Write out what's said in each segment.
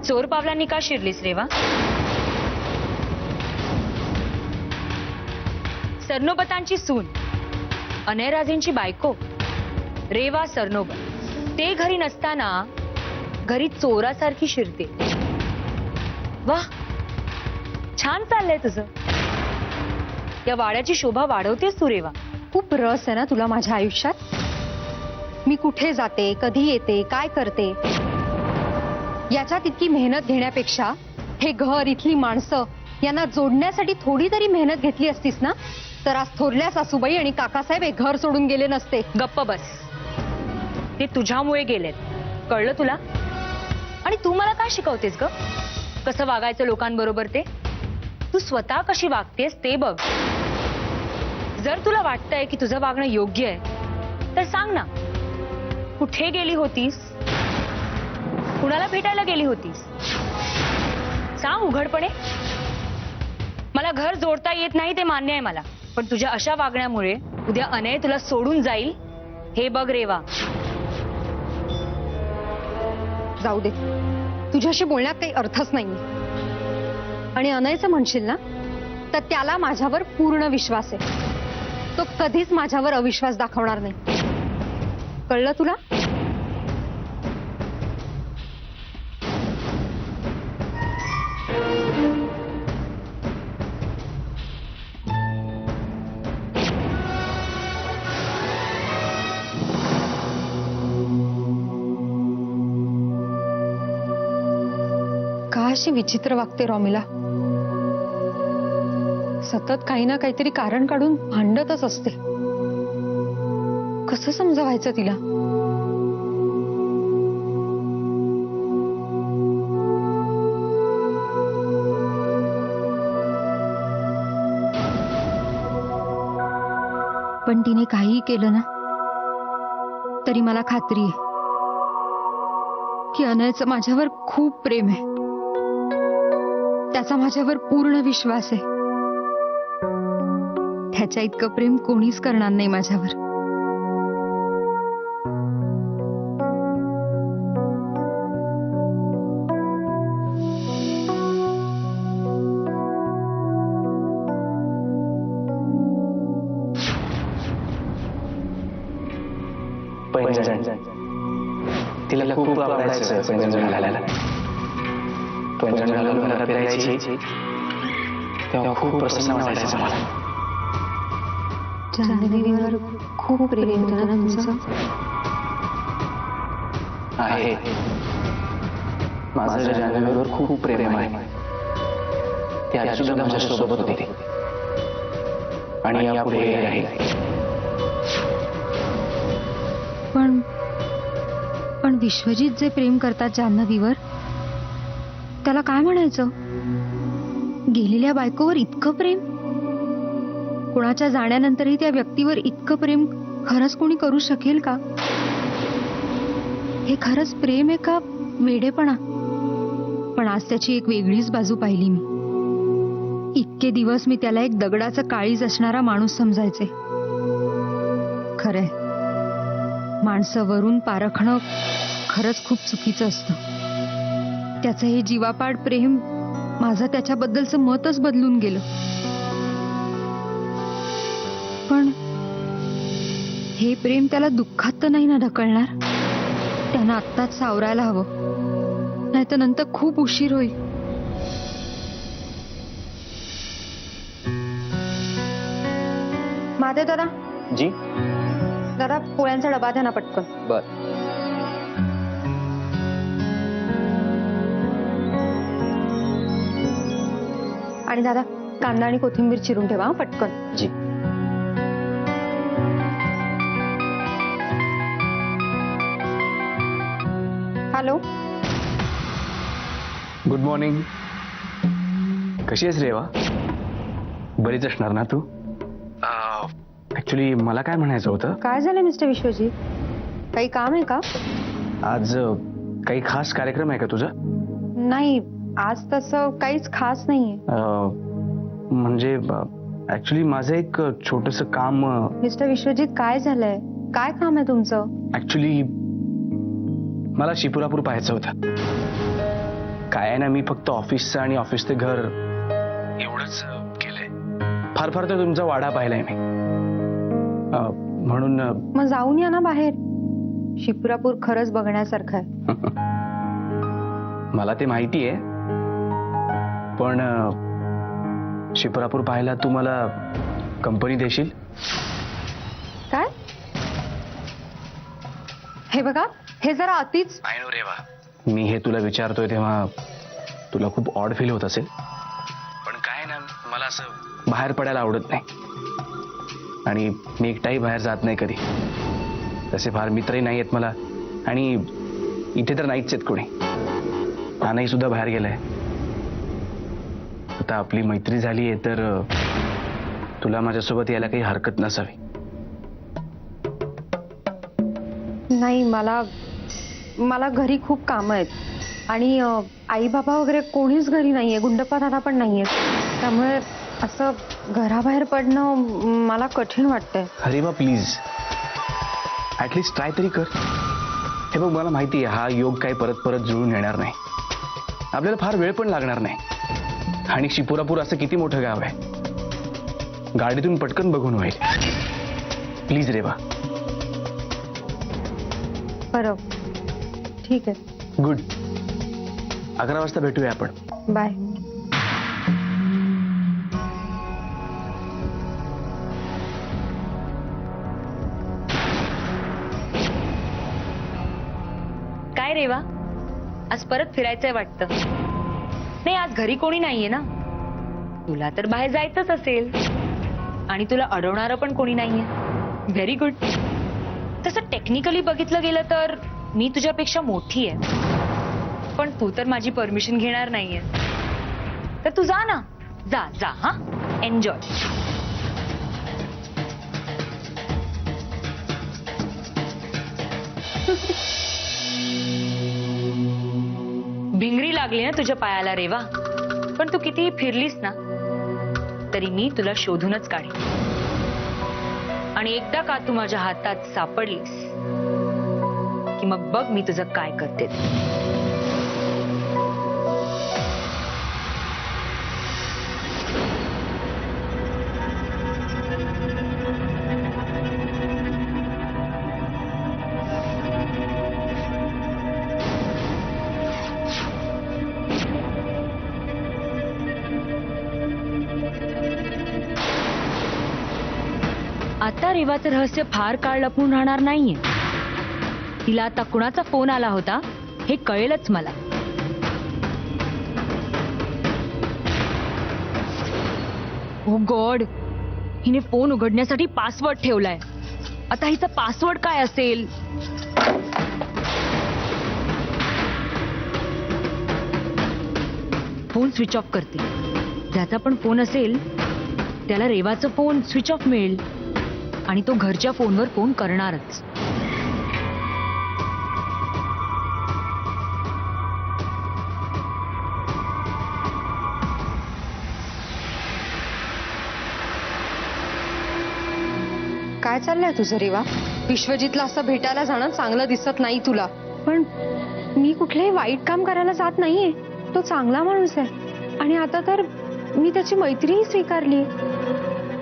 चोर पावलांनी का शिरलीस रेवा? सरनोबतांची सून, अनयराजेंची बायको रेवा सरनोबत, ते घरी नसताना घरी चोरासारखी शिरते. वाह, छान चाललंय तुझं. या वाड्याची शोभा वाढवतेस तू रेवा. खूप रस आहे ना तुला माझ्या आयुष्यात. मी कुठे जाते, कधी येते, काय करते, याच्यात इतकी मेहनत घेण्यापेक्षा हे घर, इथली माणसं यांना जोडण्यासाठी थोडी तरी मेहनत घेतली असतीस ना, तर आज थोरल्या सासूबाई आणि काकासाहेब हे घर सोडून गेले नसते. गप्प बस. ते तुझ्यामुळे गेलेत, कळलं तुला? आणि तू मला काय शिकवतेस ग? कसं वागायचं लोकांबरोबर ते? तू स्वतः कशी वागतेस ते बघ. जर तुला वाटतंय की तुझं वागणं योग्य आहे तर सांग ना, कुठे गेली होतीस? कुणाला भेटायला गेली होतीस? सांग उघडपणे. मला घर जोडता येत नाही ते मान्य आहे मला, पण तुझ्या अशा वागण्यामुळे उद्या अनय तुला सोडून जाईल हे बघ रेवा. जाऊ दे, तुझ्याशी बोलण्यात काही अर्थच नाही. आणि अनयचं म्हणशील ना, तर त्याला माझ्यावर पूर्ण विश्वास आहे. तो कधीच माझ्यावर अविश्वास दाखवणार नाही. कळलं तुला? का अशी विचित्र वागते रॉमिला? सतत काही ना काहीतरी कारण काढून भांडतच असते. कसं समजवायचं तिला? पण तिने काहीही केलं ना, तरी मला खात्री आहे की अनयचं माझ्यावर खूप प्रेम आहे. त्याचा माझ्यावर पूर्ण विश्वास आहे. त्याच्या इतकं प्रेम कोणीच करणार नाही माझ्यावर. पैंजण तिला खूप आवडायचं. पैंजण घालायला, पैंजण घालून घरात फिरायची तेव्हा खूप प्रसन्न वाटायचं मला. जान्हवीवर खूप प्रेम होतं ना तुमचं? आहे, माझं जान्हवीवर खूप प्रेम आहे. ती आज सुद्धा माझ्या सोबत होती आणि यापुढे आहे. पण विश्वजित जे प्रेम करतात जान्हवीवर, त्याला काय म्हणायचं? गेलेल्या बायकोवर इतकं प्रेम? कुणाच्या जाण्यानंतरही त्या व्यक्तीवर इतकं प्रेम खरंच कोणी करू शकेल का? हे खरंच प्रेम आहे का वेडेपणा? पण आज त्याची एक वेगळीच बाजू पाहिली मी. इतके दिवस मी त्याला एक दगडाचं काळीज असणारा माणूस समजायचे. खरंय, माणसं वरून पारखणं खरंच खूप चुकीचं असतं. त्याचं हे जीवापाड प्रेम माझं त्याच्याबद्दलचं मतच बदलून गेलं. पण हे प्रेम त्याला दुःखात तर नाही ना ढकलणार? त्यानं आत्ताच सावरायला हवं, नाही तर नंतर खूप उशीर होईल. महादेव दादा. जी दादा, पोळ्यांचा डबा द्या ना पटकन. बर. आणि दादा, कांदा आणि कोथिंबीर चिरून ठेवा पटकन. जी. हॅलो. Good morning. कशी आहेस रेवा? बरीच असणार ना तू? ऍक्च्युली मला काय म्हणायचं होतं. काय झालं मिस्टर विश्वजित? काही काम आहे का? आज काही खास कार्यक्रम आहे का तुझा? नाही, आज तसं काहीच खास नाहीये. म्हणजे ऍक्च्युली माझं एक छोटस काम. मिस्टर विश्वजित, काय झालंय? काय काम आहे तुमचं? ऍक्च्युली मला शिपुरापूर पाहायचं होतं. काय आहे ना, मी फक्त ऑफिसचं आणि ऑफिस ते घर एवढंच केलंय. फार फार तर तुमचा वाडा पाहिलाय मी. म्हणून मग जाऊन या ना बाहेर. शिप्रापूर खरंच बघण्यासारखं आहे. मला ते माहिती आहे, पण शिप्रापूर पाहायला तू मला कंपनी देशील? काय? हे बघा, हे जरा अतिच. आय नो रेवा, मी हे तुला विचारतोय तेव्हा तुला खूप ऑड फील होत असेल, पण काय ना, मला असं बाहेर पडायला आवडत नाही आणि मी एकटाही बाहेर जात नाही कधी. तसे फार मित्रही नाही आहेत मला, आणि इथे तर नाहीच आहेत कोणी. नानाही सुद्धा बाहेर गेलाय. आता आपली मैत्री झाली आहे तर तुला माझ्यासोबत यायला काही हरकत नसावी. नाही, मला घरी खूप कामं आहेत आणि आई बाबा वगैरे कोणीच घरी नाहीये. गुंडप्पा दादा पण नाहीये. त्यामुळे असं घराबाहेर पडणं मला कठीण वाटतंय. अरे बा प्लीज, ऍटलीस्ट ट्राय तरी कर. हे बघ, मला माहिती आहे हा योग काही परत परत जुळून येणार नाही. आपल्याला फार वेळ पण लागणार नाही. आणि शिपुरापूर असं किती मोठं गाव आहे, गाडीतून पटकन बघून होईल. प्लीज रेवा. बरं, ठीक आहे. गुड. 11 वाजता भेटूया आपण. बाय. काय रेवा, आज परत फिरायचंय वाटतं. नाही, आज घरी कोणी नाहीये ना. तुला तर बाहेर जायचंच असेल आणि तुला अडवणारं पण कोणी नाहीये. Very good. तसं टेक्निकली बघितलं गेलं तर मी तुझ्यापेक्षा मोठी आहे, पण तू तर माझी परमिशन घेणार नाहीये. तर तू जा ना, जा जा. हा, एन्जॉय. भिंगरी लागली ना तुझ्या पायाला रेवा, पण तू कितीही फिरलीस ना तरी मी तुला शोधूनच काढेन. आणि एकदा का तू माझ्या हातात सापडलीस की मग बघ मी तुझं काय करते. आता रेवाचं रहस्य फार काळ लपून राहणार नाहीये. तिला आता कुणाचा फोन आला होता हे कळेलच मला. ओ गॉड, हिने फोन उघडण्यासाठी पासवर्ड ठेवलाय. आता हिचा पासवर्ड काय असेल? फोन स्विच ऑफ करते. ज्याचा पण फोन असेल त्याला रेवाचा फोन स्विच ऑफ मिळेल आणि तो घरच्या फोनवर फोन करणारच. काय चाललंय तुझं रेवा? विश्वजितला असं भेटायला जाणं चांगलं दिसत नाही तुला. पण मी कुठलंही वाईट काम करायला जात नाहीये. तो चांगला माणूस आहे आणि आता तर मी त्याची मैत्रीही स्वीकारली.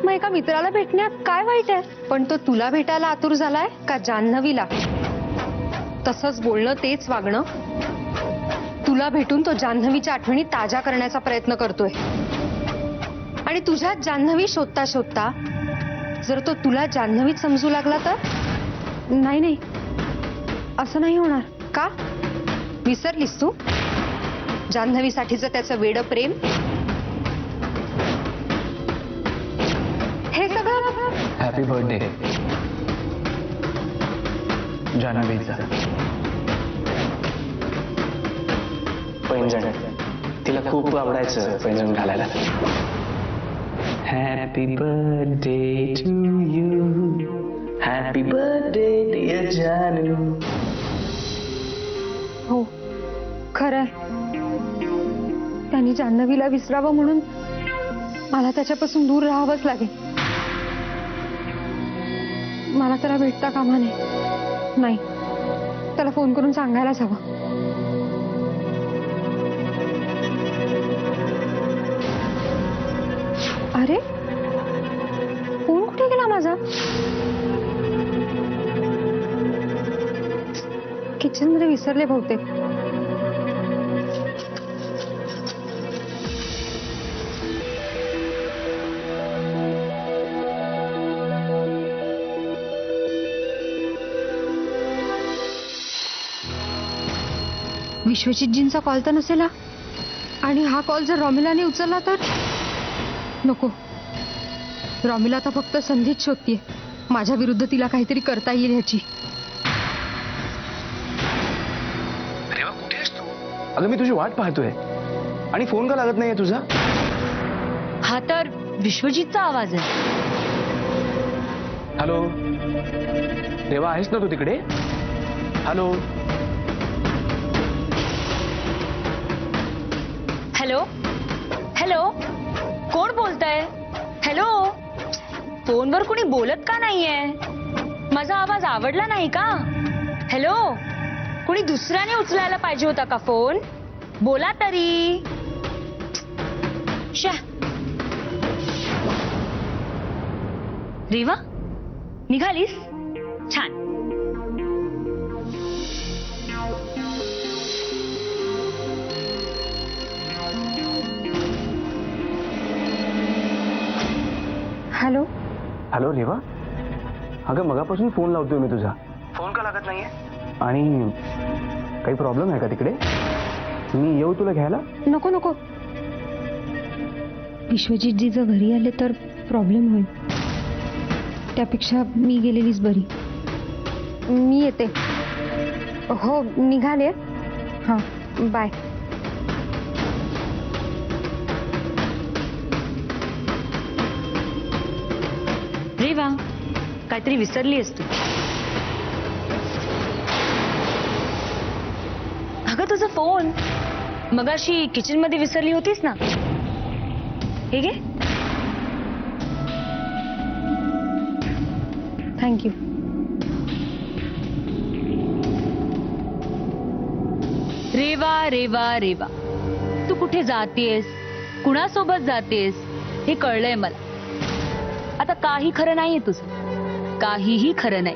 मग एका मित्राला भेटण्यात काय वाईट आहे? पण तो तुला भेटायला आतुर झालाय का जान्हवीला? तसंच बोलणं, तेच वागणं. तुला भेटून तो जान्हवीच्या आठवणी ताज्या करण्याचा प्रयत्न करतोय आणि तुझ्यात जान्हवी शोधता शोधता जर तो तुला जान्हवीत समजू लागला तर? नाही नाही, असं नाही होणार. का विसरलीस तू जान्हवीसाठीचं त्याचं वेडं प्रेम? हे सगळं. Happy birthday जान्हवीचा. पैंजण तिला खूप आवडायचं पैंजण घालायला. Happy birthday to you, happy birthday dear जानू. हो, खरंय. त्यांनी जान्हवीला विसरावं म्हणून मला त्याच्यापासून दूर राहावंच लागेल. मला त्याला भेटता कामा नाही. त्याला फोन करून सांगायलाच हवं. अरे फोन कुठे गेला माझा? किचन मध्ये विसरले बहुतेक. विश्वजितजींचा कॉल तर नसेल हा? आणि हा कॉल जर रॉमिलाने उचलला तर? नको, रॉमिला आता फक्त संधीच शोधतीये माझ्या विरुद्ध तिला काहीतरी करता येईल ह्याची. रेवा कुठे आहेस तू? अगं मी तुझी वाट पाहतोय आणि फोन का लागत नाहीये तुझा? हा तर विश्वजितचा आवाज आहे. हॅलो रेवा, आहेस ना तू तिकडे? हॅलो हॅलो हॅलो, कोण बोलतंय? हॅलो, फोनवर कुणी बोलत का नाहीये? माझा आवाज आवडला नाही का? हॅलो, कुणी दुसऱ्याने उचलायला पाहिजे होता का फोन? बोला तरी. शा. रेवा, निघालीस? छान. हॅलो. हॅलो रेवा, अगं मगापासून फोन लावतोय मी तुझा, फोन का लागत नाहीये? आणि काही प्रॉब्लेम आहे का तिकडे? मी येऊ तुला घ्यायला? नको नको, विश्वजितजी जर घरी आले तर प्रॉब्लेम होईल. त्यापेक्षा मी गेलेलीच बरी. मी येते. हो निघाले. हां बाय. रेवा, काहीतरी विसरलीस तू. अगं तुझा फोन मगाशी किचन मध्ये विसरली होतीस ना. हे घे. थँक्यू. रेवा रेवा रेवा, तू कुठे जातेस, कुणासोबत जातेस हे कळलंय मला. आता काही खरं नाहीये तुझं, काहीही खरं नाही.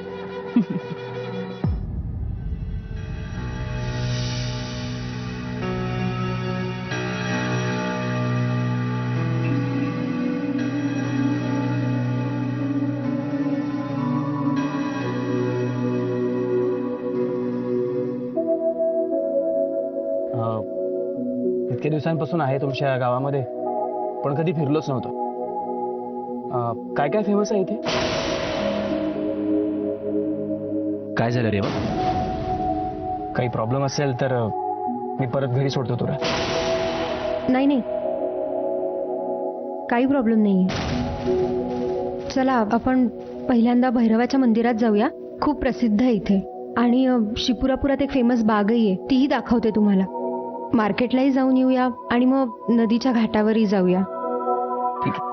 इतक्या दिवसांपासून आहे तुमच्या गावामध्ये, पण कधी फिरलोच नव्हतं. काय काय फेमस आहे इथे? काय झालं रेवा? काही प्रॉब्लेम असेल तर मी परत घरी सोडतो तुला. नाही नाही, काही प्रॉब्लेम नाहीये. चला आपण पहिल्यांदा भैरवाच्या मंदिरात जाऊया, खूप प्रसिद्ध आहे इथे. आणि शिपुरापुरात एक फेमस बागही आहे, तीही दाखवते तुम्हाला. मार्केटलाही जाऊन येऊया आणि मग नदीच्या घाटावरही जाऊया. ठीक आहे.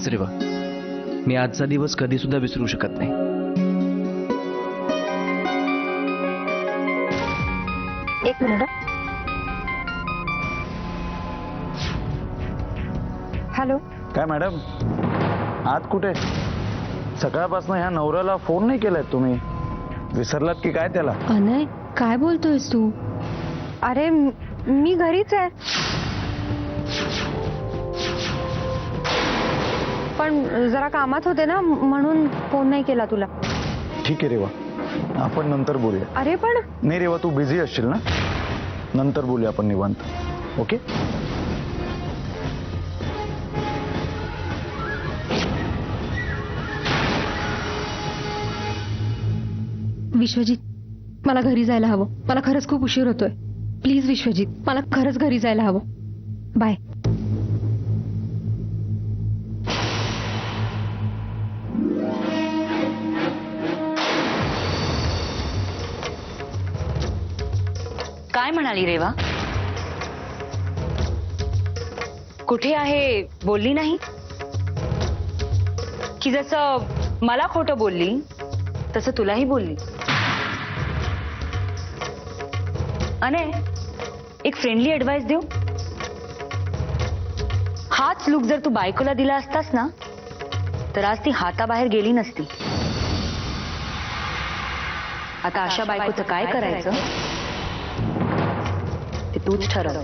थँक्स रेवा. मी आजचा दिवस कधी सुद्धा विसरू शकत नाही. एक मिनिट. हॅलो. काय मॅडम, आत कुठे? सकाळपासून ह्या नवऱ्याला फोन नाही केलाय तुम्ही. विसरलात की काय त्याला? अनय, काय बोलतोयस तू? अरे मी घरीच आहे. पण जरा कामात होते ना, म्हणून फोन नाही केला तुला. ठीक आहे रेवा, आपण नंतर बोलूया. अरे पण नाही रेवा, तू बिझी असशील ना, नंतर बोलूया आपण निवांत. ओके. विश्वजित, मला घरी जायला हवं. मला खरंच खूप उशीर होतोय. प्लीज विश्वजित, मला खरंच घरी जायला हवं. बाय. काय म्हणाली रेवा? कुठे आहे बोलली नाही? की जसं मला खोटं बोलली तसं तुलाही बोलली? अने, एक फ्रेंडली ऍडवाइस देऊ? हाच लुक जर तू बायकोला दिला असतास ना, तर आज ती हाताबाहेर गेली नसती. आता अशा बायकोचं काय करायचं ते तूच ठरव.